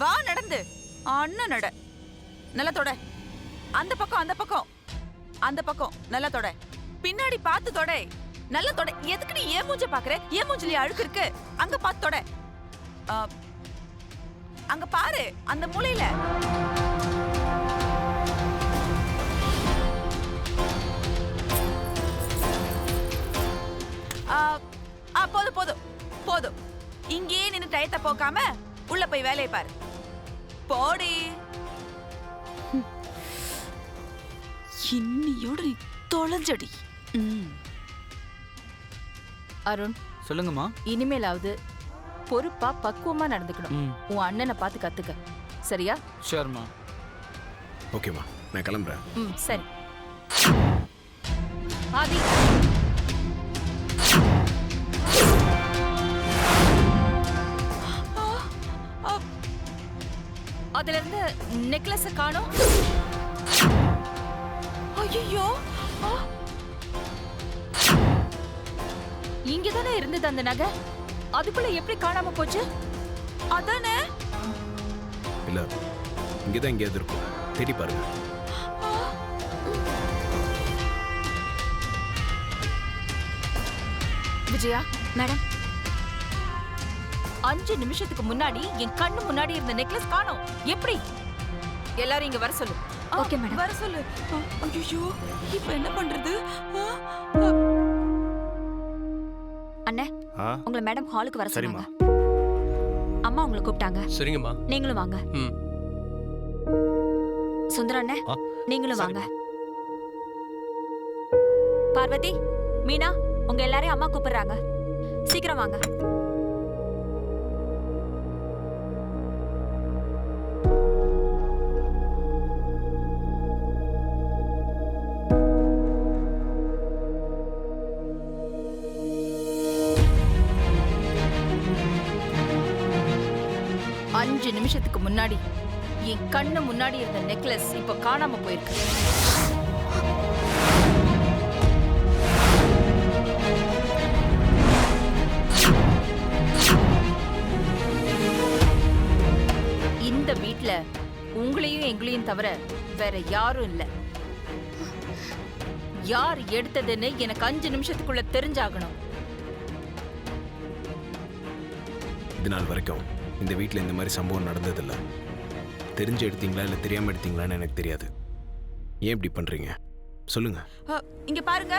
வா நடந்து. அண்ணன் நட. நல்லா தொட. அந்த பக்கம் அந்த பக்கம் அந்த பக்கம் நல்லா தொட. பின்னாடி பார்த்து தொட. நல்லா தொட. எதுக்கு நீ ஏன் மூஞ்ச பாக்குற? ஏன் மூஞ்சில அழுக்கு இருக்கு? அங்க பார்த்து தொட. அங்க பாரு அந்த மூலையில. போதும் போதும் போதும். இங்கேயே நின்னு டயத்தை போக்காம உள்ள போய் வேலையை பாரு. போடி. இன்னியோட நீ தொலைஞ்சடி. அருண், சொல்லுங்கம்மா. இனிமேலாவது பொறுப்பா பக்குவமா நடந்துக்கணும். உன் அண்ணனை பார்த்து கத்துக்க, சரியா? ஷூர்மா. ஓகேம்மா, நான் கிளம்புறேன். சரி. ஆதி, அதுல இருந்து நெக்லஸ் காணோம். ஐயோ, இங்கதானே இருந்தது அந்த நகை. அதுக்குள்ள எப்படி காணாம போச்சு? அதானே. இல்ல, இங்கதான் எங்கேயாவது இருக்கும், தேடி பாருங்க. விஜயா மேடம், 5 நிமிஷத்துக்கு முன்னாடி என் கண்ணு முன்னாடி இருந்த நெக்லஸ் காணோம். எப்படி? எல்லாரும் இங்க வர சொல்லு. Okay madam. வர சொல்லு. ஐயோ, இப்போ என்ன பண்றது? அண்ணே, உங்களை மேடம் ஹாலுக்கு வர சொன்னாங்க. அம்மா உங்களை கூப்பிட்டாங்க. சரிங்கம்மா. நீங்களும் வாங்க. சுந்தர அண்ணே, நீங்களும் வாங்க. பார்வதி, மீனா, உங்க எல்லாரையும் அம்மா கூப்பிடுறாங்க. சீக்கிரம் வாங்க. அஞ்சு நிமிஷத்துக்கு முன்னாடி என் கண்ணு முன்னாடி இருந்த நெக்லஸ் இப்ப காணாம போயிருக்கு. இந்த வீட்ல உங்களையும் எங்களையும் தவிர வேற யாரும் இல்ல. யார் எடுத்ததுன்னு எனக்கு 5 நிமிஷத்துக்குள்ள தெரிஞ்சாகணும். இது நாள் வரைக்கும் இந்த வீட்டில் இந்த மாதிரி சம்பவம் நடந்ததில்ல. தெரிஞ்சு எடுத்தீங்களா இல்லை தெரியாமல் எடுத்தீங்களான்னு எனக்கு தெரியாது. ஏன் இப்படி பண்ணுறீங்க சொல்லுங்க. இங்க பாருங்க,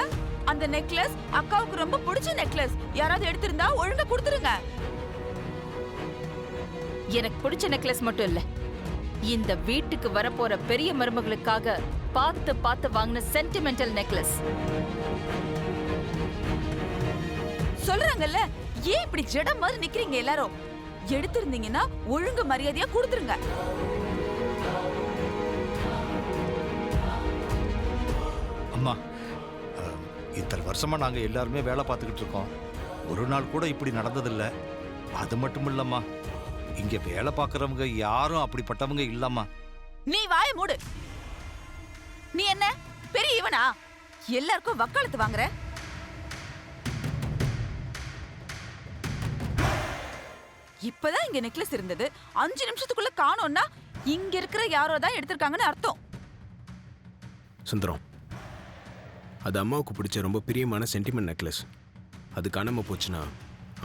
அந்த நெக்லஸ் அக்காவுக்கு ரொம்ப பிடிச்ச நெக்லஸ். யாராவது எடுத்திருந்தா ஒழுங்கா கொடுத்துருங்க. எனக்கு பிடிச்ச நெக்லஸ் மட்டும் இல்ல, இந்த வீட்டுக்கு வரப்போற பெரிய மருமகளுக்காக பார்த்து பார்த்து வாங்கின சென்டிமெண்டல் நெக்லஸ். சொல்றாங்கல்ல, ஏன் இப்படி ஜடம் மாதிரி நிக்கிறீங்க எல்லாரும்? எடுத்திருந்தீங்கன்னா ஒழுங்கு மரியாதையா கொடுத்துருங்க. அம்மா, இத்தனை வருஷமா நாங்க எல்லாருமே வேலை பார்த்துக்கிட்டு இருக்கோம். ஒரு நாள் கூட இப்படி நடந்ததில்ல. அது மட்டும் இல்லம்மா, இங்க வேலை பார்க்கறவங்க யாரும் அப்படிப்பட்டவங்க இல்லம்மா. நீ வாய மூடு. நீ என்ன பெரிய இவனா? எல்லாருக்கும் வக்காலத்து வாங்குற. இப்பதான் இங்க நெக்லஸ் இருந்தது, 5 நிமிஷத்துக்குள்ள காணோம்னா இங்க இருக்கிற யாரோ தான் எடுத்திருக்காங்கன்னு அர்த்தம். சுந்தரம், அது அம்மாவுக்கு பிடிச்ச ரொம்ப பிரியமான சென்டிமெண்ட் நெக்லஸ். அது காணாம போச்சுன்னா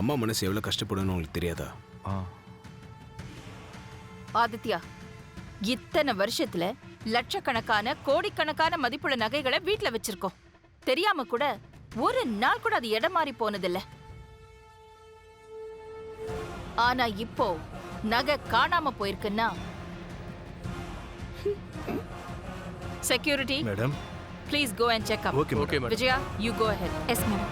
அம்மா மனசு எவ்வளவு கஷ்டப்படணும்னு உங்களுக்கு தெரியாதா? ஆதித்யா, இத்தனை வருஷத்துல லட்சக்கணக்கான கோடிக்கணக்கான மதிப்புள்ள நகைகளை வீட்டுல வச்சிருக்கோம். தெரியாம கூட ஒரு நாள் கூட அது இடம் மாறி போனதில்ல. ஆனா இப்போ நகை காணாம போயிருக்குன்னா security madam, please go and check up. Okay madam. Vijaya, you go ahead. Yes madam.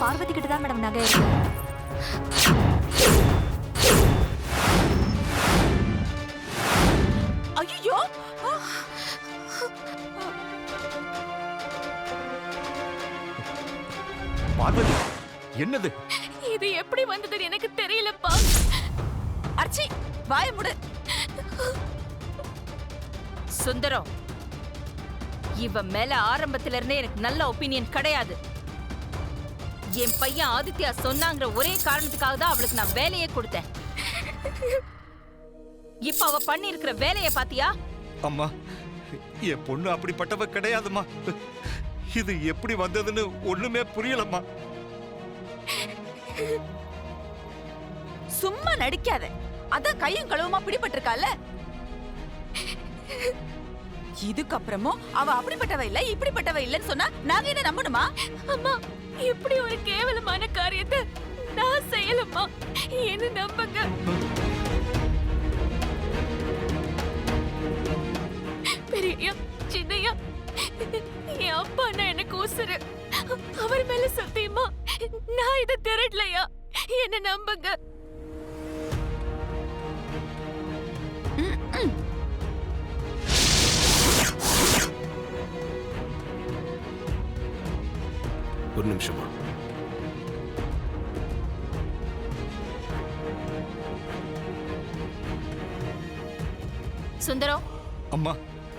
Parvathi கிட்ட தான் மேடம் நகை இருக்கு. ஐயோ பார்வதி, என்னது? இது எப்படி வந்ததுன்னு எனக்கு தெரியலப்பா. அர்ச்சி வாய முடு. சுந்தரம், இவ மேல ஆரம்பத்துல இருந்தே எனக்கு நல்ல ஒப்பீனியன் கிடையாது. என் பையன் ஆதித்யா சொன்னாங்கிற ஒரே காரணத்துக்காக தான் அவளுக்கு நான் வேலையே கொடுத்தேன். இப்ப அவ பண்ணி இருக்கிற வேலையை பாத்தியா? அம்மா, என் பொண்ணு அப்படிப்பட்டவ கிடையாதும்மா. இது எப்படி வந்ததுன்னு ஒண்ணுமே புரியலம்மா. சும்மா நடிக்காத. அதான் கையும் களவுமா பிடிபட்டிருக்கால. இதுக்கப்புறமும் அவ அப்படிப்பட்டவ இல்ல இப்படிப்பட்டவ இல்லன்னு சொன்னா நாங்க என்ன நம்பணுமா? அம்மா, இப்படி ஒரு கேவலமான காரியத்தை நான் செய்யலம்மா. என்ன நம்புங்க. பெரியய்யா, சின்னையா, என் அப்பா நான் எனக்கு உசுரு. அவர் மேல சத்தியமா நான் இதை திருடலையா? என்ன நம்புங்க. ஒரு நிமிஷமா. சுந்தரம், அம்மா,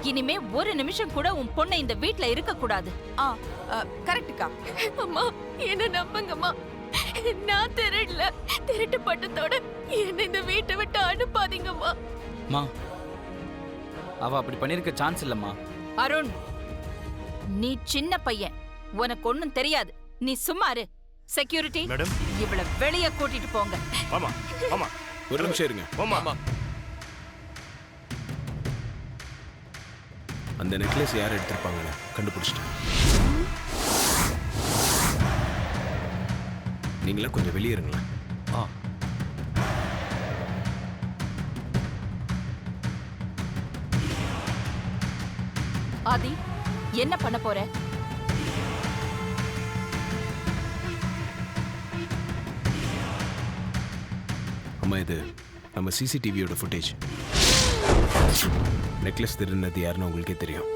இனிமே ஒரு நிமிஷம் கூட உன் பொண்ணை இந்த வீட்ல இருக்க கூடாது. கரெக்டுக்கா. அம்மா, என்ன நம்புங்கம்மா. நான் திருடல. திருட்டு பட்டத்தோட என்ன இந்த வீட்டை விட்டு அனுப்பாதீங்கம்மா. மா, அவ அப்படி பண்ணிருக்க சான்ஸ் இல்லம்மா. அருண், நீ சின்ன பையன், உனக்கு ஒண்ணும் தெரியாது. நீ சும்மா இரு. செக்யூரிட்டி, மேடம், இவள வெளிய கூட்டிட்டு போங்க. ஆமா ஆமா, ஒரு நிமிஷம் இருங்க. ஆமா. அந்த நெக்லஸ் யார் எடுத்திருப்பாங்கன்னு கண்டுபிடிச்சிட்டேன். நீங்களா கொஞ்சம் வெளியே இருங்களேன். ஆ, ஆதி, என்ன பண்ண போற? அம்மா, இது நம்ம சிசிடிவியோட ஃபுட்டேஜ். நெக்லஸ் திருடினது யாருன்னு உங்களுக்கே தெரியும்.